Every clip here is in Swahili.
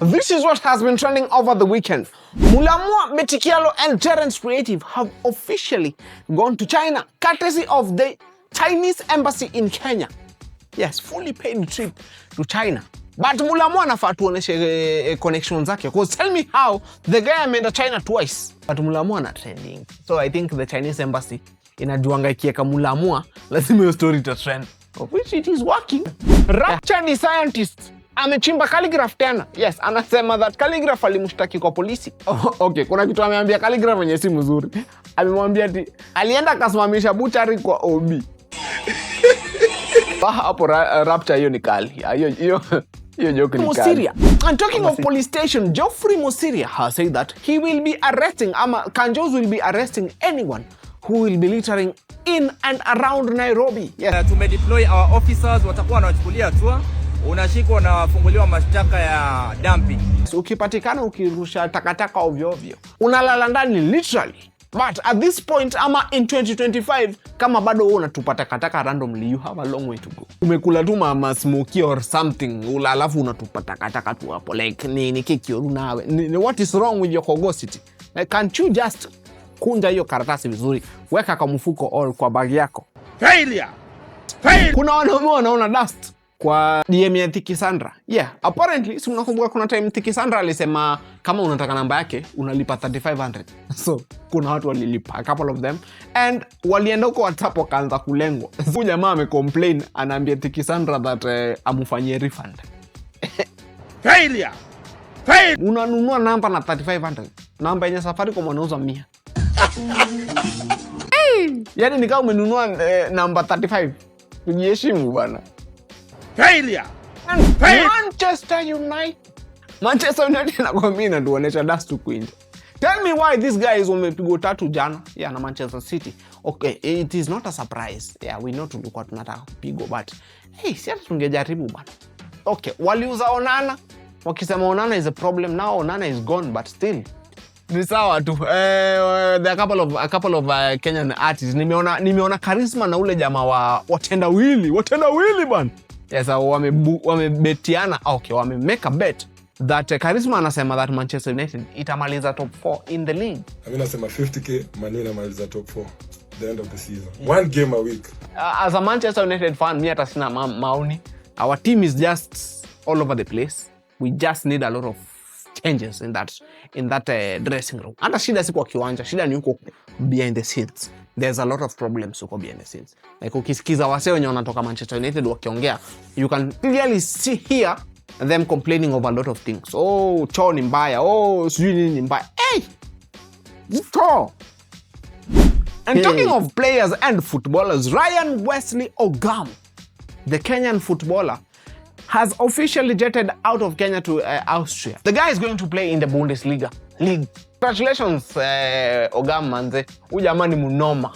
This is what has been trending over the weekend. Mulamwah, Metikialo and Terence Creative have officially gone to China, courtesy of the Chinese embassy in Kenya. Yes, fully paid trip to China. But Mulamwah anafaa tuoneshe connections zake. Because tell me how the guy made to China twice. But Mulamwah na trending. So I think the Chinese embassy inajuanga ikieka Mulamwah, lazima hiyo story to trend. Of which it is working. Raptcha ni scientist. Amechimba Khaligraph tena. Yes, anasema that Khaligraph alimshtaki kwa polisi. Okay, kuna kitu ameambia Khaligraph yenye si mzuri. Amemwambia ati alienda kasimamisha butchery kwa OB. Hapo Raptcha hiyo ni kali. Hiyo joke ni kali. And talking of police station, Geoffrey Mosiria has said that he will be arresting, Kanjos will be arresting anyone who will be littering in and around Nairobi. Yes. Tumedeploy our officers, watakuwa wanachukulia hatua. Unashikwa na funguliwa mashtaka ya dumping. Ukipatikana ukirusha takataka ovyo ovyo, unalala ndani literally. But at this point, in 2025, kama bado wewe unatupa takataka randomly, you have a long way to go. Umekula tu ma smoky or something, alafu unatupa takataka tu hapo like ni kiki unawe. What is wrong with your cogosity? Can't you just kunja hiyo karatasi vizuri, weka kwa mfuko or kwa bag yako? Failure. Kuna wanaume wanaona dust kwa DM ya Thicky Sandra. Yeah, apparently, si unakumbuka kuna time Thicky Sandra alisema kama unataka namba yake, unalipa 3,500. So, kuna watu walilipa, a couple of them. And walienda huko WhatsApp wakaanza kulengwa. Huyu jamaa amecomplain, anaambia Thicky Sandra that amufanyie refund. Failure. Unanunua namba na 3,500. Namba yenye Safaricom wanauza 100. Yaani ni kama umenunua namba 35. Tujiheshimu bwana. Failure. Manchester United nakwambia inatuonesha dust huku nje. Tell me why these guys wamepigwa 3 jana na Manchester City. Okay, it is not a surprise. Yeah, we know tulikuwa tunataka kupigwa, but hey, si hata tungejaribu bana. Okay, waliuza Onana, wakisema Onana is a problem. Now Onana is gone, but still ni sawa tu. There are a couple of Kenyan artists. Nimeona charisma na ule jamaa wa watenda wili bana. Yes, wamebetiana. Okay, make a bet that Charisma anasema that Manchester United itamaliza top 4 in the league. Mimi nasema 50k Man inamaliza top 4 the end of the season. One game a week. As a Manchester United fan, mimi hata sina maoni. Our team is just all over the place. We just need a lot of changes in that dressing room. Hata shida si kwa kiwanja, shida ni huko behind the scenes. There's a lot of problems huko behind the scenes. Like ukisikiza wase wenye wanatoka Manchester United wakiongea, you can clearly hear them complaining of a lot of things. Oh, choo ni mbaya. Oh, sijui nini ni mbaya. Hey! Choo! And talking of players and footballers, Ryan Wesley Ogam, the Kenyan footballer, has officially jetted out of Kenya to Austria. The guy is going to play in the Bundesliga league. Congratulations, Ogam manze. Huyu jamaa ni mnoma.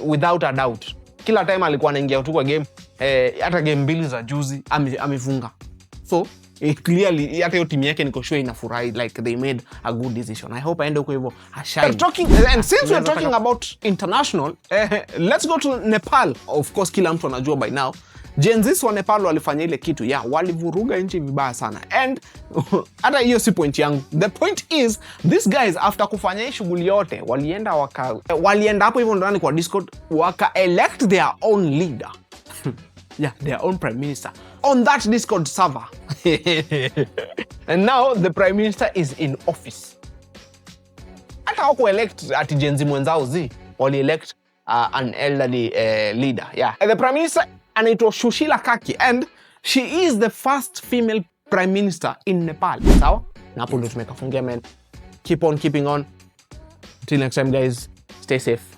Without a doubt. Kila time alikuwa anaingia tu kwa game, hata game mbili za juzi amefunga. So, clearly hata hiyo timu yake niko sure inafurahi, like they made a good decision. I hope aende huko hivyo ashine. And since we're talking about international, let's go to Nepal. Of course, kila mtu anajua by now. Gen Z wa Nepal walifanya ile kitu, walivuruga nchi vibaya sana. And hata hiyo si point yangu. The point is, these guys after kufanya hii shughuli yote, walienda hapo hivyo ndani kwa Discord, waka-elect their own leader. Their own prime minister on that Discord server. And now the prime minister is in office. Hata hawaku-elect ati Gen Z mwenzao wali-elect an elderly leader. And the prime minister anaitwa Sushila Kaki, and she is the first female prime minister in Nepal. Sawa? Na hapo ndo tumekafungia, man. Keep on keeping on. Until next time, guys. Stay safe.